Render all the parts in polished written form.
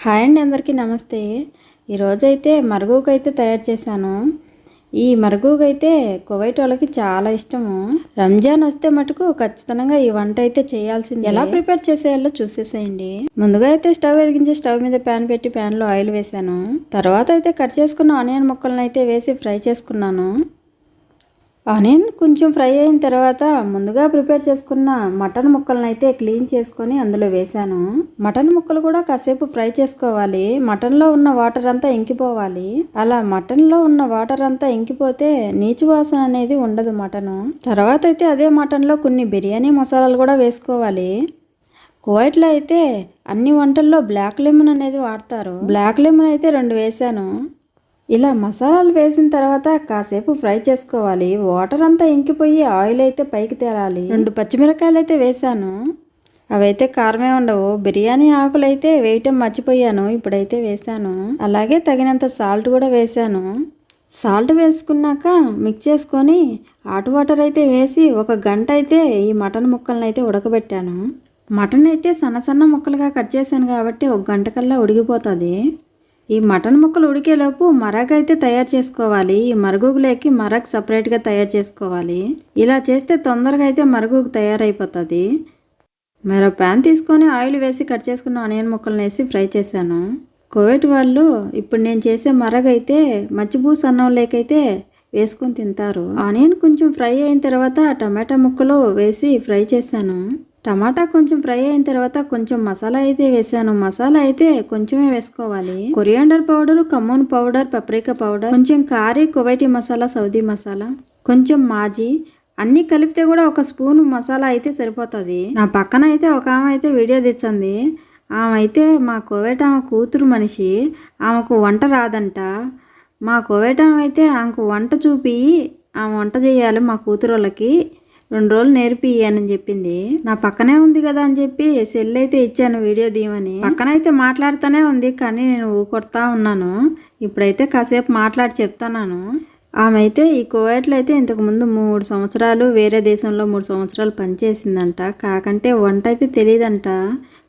Hi అండి, అందరికీ నమస్తే. ఈరోజైతే మరుగుకైతే తయారు చేశాను. ఈ మరుగుకైతే కువైట్ వాళ్ళకి చాలా ఇష్టము. రంజాన్ వస్తే మటుకు ఖచ్చితంగా ఈ వంట అయితే చేయాల్సింది. ఎలా ప్రిపేర్ చేసేయాలో చూసేసేయండి. ముందుగా అయితే స్టవ్ వెలిగించి స్టవ్ మీద ప్యాన్ పెట్టి ప్యాన్లో ఆయిల్ వేసాను. తర్వాత అయితే కట్ చేసుకున్న ఆనియన్ ముక్కలను అయితే వేసి ఫ్రై చేసుకున్నాను. ఆనియన్ కొంచెం ఫ్రై అయిన తర్వాత ముందుగా ప్రిపేర్ చేసుకున్న మటన్ ముక్కలను అయితే క్లీన్ చేసుకొని అందులో వేసాను. మటన్ ముక్కలు కూడా కాసేపు ఫ్రై చేసుకోవాలి. మటన్లో ఉన్న వాటర్ అంతా ఇంకిపోవాలి. అలా మటన్లో ఉన్న వాటర్ అంతా ఇంకిపోతే నీచు వాసన అనేది ఉండదు మటను. తర్వాత అయితే అదే మటన్లో కొన్ని బిర్యానీ మసాలాలు కూడా వేసుకోవాలి. కువైట్లో అయితే అన్ని వంటల్లో బ్లాక్ లెమన్ అనేది వాడతారు. బ్లాక్ లెమన్ అయితే 2 వేసాను. ఇలా మసాలాలు వేసిన తర్వాత కాసేపు ఫ్రై చేసుకోవాలి. వాటర్ అంతా ఇంకిపోయి ఆయిల్ అయితే పైకి తేలాలి. 2 పచ్చిమిరకాయలు అయితే వేసాను. అవైతే కారమే ఉండవు. బిర్యానీ ఆకులు అయితే వేయటం మర్చిపోయాను, ఇప్పుడైతే వేసాను. అలాగే తగినంత సాల్ట్ కూడా వేసాను. సాల్ట్ వేసుకున్నాక మిక్స్ చేసుకొని హాట్ వాటర్ అయితే వేసి 1 గంట అయితే ఈ మటన్ ముక్కలను అయితే ఉడకబెట్టాను. మటన్ అయితే సన్న సన్న ముక్కలుగా కట్ చేశాను కాబట్టి 1 గంట కల్లా ఉడికిపోతుంది. ఈ మటన్ ముక్కలు ఉడికేలోపు మరగ అయితే తయారు చేసుకోవాలి. ఈ మరుగులోకి మరగ్ సపరేట్గా తయారు చేసుకోవాలి. ఇలా చేస్తే తొందరగా అయితే మరుగుకు తయారైపోతుంది. మరో ప్యాన్ తీసుకొని ఆయిల్ వేసి కట్ చేసుకున్న ఆనియన్ ముక్కలను వేసి ఫ్రై చేశాను. కువైట్ వాళ్ళు ఇప్పుడు నేను చేసే మరగ అయితే మచ్చిబూస అన్నం లేకైతే వేసుకొని తింటారు. ఆనియన్ కొంచెం ఫ్రై అయిన తర్వాత టమాటా ముక్కలు వేసి ఫ్రై చేశాను. టమాటా కొంచెం ఫ్రై అయిన తర్వాత కొంచెం మసాలా అయితే వేసాను. మసాలా అయితే కొంచెమే వేసుకోవాలి. Coriander powder, cumin powder, paprika powder, కొంచెం కారీ కువైటీ మసాలా, సౌదీ మసాలా, కొంచెం మాజీ అన్నీ కలిపితే కూడా 1 స్పూన్ మసాలా అయితే సరిపోతుంది. నా పక్కన అయితే ఒక ఆమె అయితే వీడియో తెచ్చింది. ఆమె అయితే మా కువైట్ ఆమె కూతురు మనిషి, ఆమెకు వంట రాదంట. మా కువైట్ ఆమె అయితే ఆమెకు వంట చూపి ఆమె వంట చేయాలి మా కూతురు వాళ్ళకి 2 రోజులు నేర్పి అని చెప్పింది. నా పక్కనే ఉంది కదా అని చెప్పి సెల్ అయితే ఇచ్చాను వీడియో తీయమని. పక్కన అయితే మాట్లాడుతూనే ఉంది కానీ నేను ఊకొడతా ఉన్నాను. ఇప్పుడైతే కాసేపు మాట్లాడి చెప్తాను. ఆమె అయితే ఈ కువైట్లో అయితే ఇంతకుముందు 3 సంవత్సరాలు వేరే దేశంలో 3 సంవత్సరాలు పనిచేసిందంట. కాకంటే వంట అయితే తెలియదంట,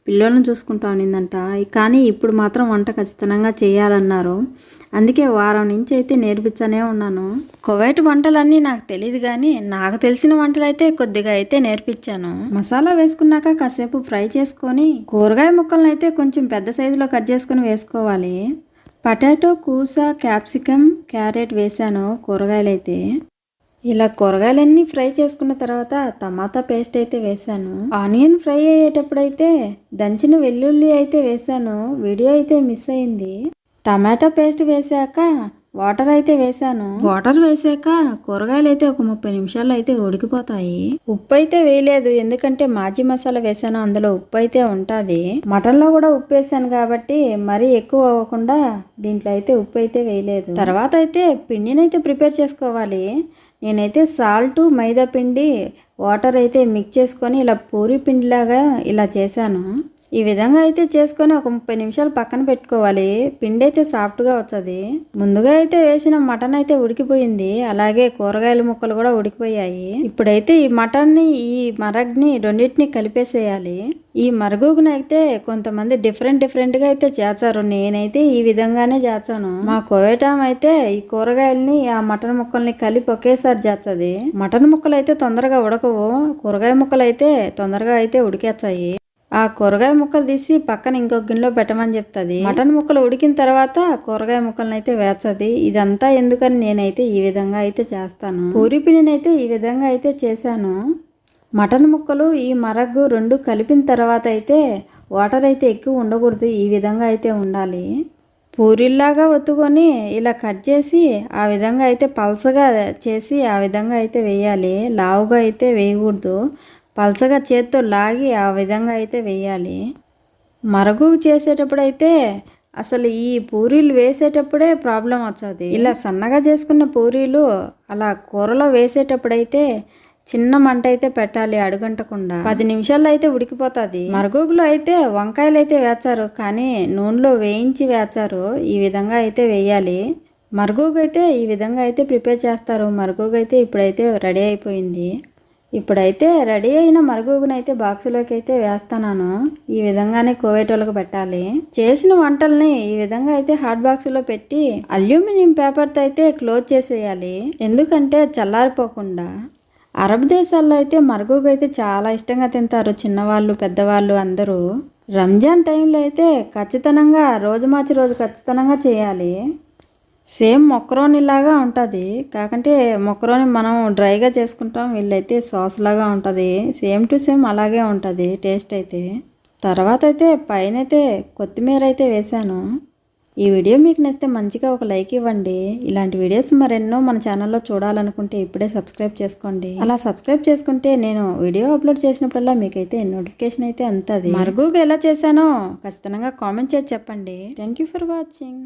పిల్లలను చూసుకుంటా ఉన్నిందంట. కానీ ఇప్పుడు మాత్రం వంట ఖచ్చితంగా చేయాలన్నారు. అందుకే వారం నుంచి అయితే నేర్పించనే ఉన్నాను. కువైట్ వంటలన్నీ నాకు తెలియదు కానీ నాకు తెలిసిన వంటలు అయితే కొద్దిగా అయితే నేర్పించాను. మసాలా వేసుకున్నాక కాసేపు ఫ్రై చేసుకొని కూరగాయ ముక్కలను అయితే కొంచెం పెద్ద సైజులో కట్ చేసుకొని వేసుకోవాలి. పొటాటో, కూస, క్యాప్సికమ్, క్యారెట్ వేసాను కూరగాయలు అయితే. ఇలా కూరగాయలన్నీ ఫ్రై చేసుకున్న తర్వాత టమాటా పేస్ట్ అయితే వేసాను. ఆనియన్ ఫ్రై అయ్యేటప్పుడు అయితే దంచిన వెల్లుల్లి అయితే వేసాను. వీడియో అయితే మిస్ అయింది. టమాటా పేస్ట్ వేసాక వాటర్ అయితే వేసాను. వాటర్ వేసాక కూరగాయలు అయితే ఒక 30 నిమిషాల్లో అయితే ఉడికిపోతాయి. ఉప్పు అయితే వేయలేదు, ఎందుకంటే మాజీ మసాలా వేసాను, అందులో ఉప్పు అయితే ఉంటుంది. మటన్లో కూడా ఉప్పు వేసాను కాబట్టి మరీ ఎక్కువ అవ్వకుండా దీంట్లో అయితే ఉప్పు అయితే వేయలేదు. తర్వాత అయితే పిండిని అయితే ప్రిపేర్ చేసుకోవాలి. నేనైతే సాల్ట్, మైదా పిండి, వాటర్ అయితే మిక్స్ చేసుకొని ఇలా పూరి పిండిలాగా ఇలా చేశాను. ఈ విధంగా అయితే చేసుకొని ఒక 30 నిమిషాలు పక్కన పెట్టుకోవాలి. పిండి అయితే సాఫ్ట్గా వస్తుంది. ముందుగా అయితే వేసిన మటన్ అయితే ఉడికిపోయింది. అలాగే కూరగాయల ముక్కలు కూడా ఉడికిపోయాయి. ఇప్పుడైతే ఈ మటన్ని ఈ మరగ్ని రెండింటిని కలిపేసేయాలి. ఈ మరుగుని అయితే కొంతమంది డిఫరెంట్గా అయితే చేస్తారు. నేనైతే ఈ విధంగానే చేస్తాను. మా కువైటాం అయితే ఈ కూరగాయలని ఆ మటన్ ముక్కల్ని కలిపి ఒకేసారి చేస్తుంది. మటన్ ముక్కలు అయితే తొందరగా ఉడకవు, కూరగాయ ముక్కలు అయితే తొందరగా అయితే ఉడికేస్తాయి. ఆ కూరగాయ ముక్కలు తీసి పక్కన ఇంకొక గిన్నెలో పెట్టమని చెప్తుంది. మటన్ ముక్కలు ఉడికిన తర్వాత కూరగాయ ముక్కలను అయితే వేస్తుంది. ఇదంతా ఎందుకని నేనైతే ఈ విధంగా అయితే చేస్తాను. పూరి పిండిని అయితే ఈ విధంగా అయితే చేశాను. మటన్ ముక్కలు ఈ మరగ్గు 2 కలిపిన తర్వాత అయితే వాటర్ అయితే ఎక్కువ ఉండకూడదు, ఈ విధంగా అయితే ఉండాలి. పూరిల్లాగా ఒత్తుకొని ఇలా కట్ చేసి ఆ విధంగా అయితే పలసగా చేసి ఆ విధంగా అయితే వేయాలి. లావుగా అయితే వేయకూడదు, పలసగా చేత్తో లాగి ఆ విధంగా అయితే వేయాలి. మరుగు చేసేటప్పుడు అయితే అసలు ఈ పూరీలు వేసేటప్పుడే ప్రాబ్లం వస్తుంది. ఇలా సన్నగా చేసుకున్న పూరీలు అలా కూరలో వేసేటప్పుడైతే చిన్న మంట అయితే పెట్టాలి, అడుగంటకుండా. 10 నిమిషాల్లో అయితే ఉడికిపోతుంది. మరుగులో అయితే వంకాయలు అయితే వేస్తారు, కానీ నూనెలో వేయించి వేస్తారు. ఈ విధంగా అయితే వేయాలి. మరుగుకు అయితే ఈ విధంగా అయితే ప్రిపేర్ చేస్తారు. మరుగుకు అయితే ఇప్పుడైతే రెడీ అయిపోయింది. ఇప్పుడైతే రెడీ అయిన మరుగునైతే బాక్సులోకి అయితే వేస్తున్నాను. ఈ విధంగానే కోవేటోళ్ళకి పెట్టాలి. చేసిన వంటల్ని ఈ విధంగా అయితే హాట్ బాక్సులో పెట్టి అల్యూమినియం పేపర్తో అయితే క్లోజ్ చేసేయాలి. ఎందుకంటే చల్లారిపోకుండా. అరబ్ దేశాల్లో అయితే మరుగుగు అయితే చాలా ఇష్టంగా తింటారు, చిన్నవాళ్ళు పెద్దవాళ్ళు అందరూ. రంజాన్ టైంలో అయితే ఖచ్చితంగా రోజు మార్చి రోజు ఖచ్చితంగా చేయాలి. సేమ్ మొక్కరోని లాగా ఉంటుంది, కాకంటే మొక్కరోని మనం డ్రైగా చేసుకుంటాం, వీళ్ళైతే సాస్ లాగా ఉంటుంది. సేమ్ టు సేమ్ అలాగే ఉంటుంది టేస్ట్ అయితే. తర్వాత అయితే పైన అయితే కొత్తిమీర అయితే వేసాను. ఈ వీడియో మీకు నచ్చితే మంచిగా ఒక లైక్ ఇవ్వండి. ఇలాంటి వీడియోస్ మరెన్నో మన ఛానల్లో చూడాలనుకుంటే ఇప్పుడే సబ్స్క్రైబ్ చేసుకోండి. అలా సబ్స్క్రైబ్ చేసుకుంటే నేను వీడియో అప్లోడ్ చేసినప్పుడల్లా మీకైతే నోటిఫికేషన్ అయితే అందుతుంది. మరుగుగా ఎలా చేశానో ఖచ్చితంగా కామెంట్ చేసి చెప్పండి. Thank you for watching.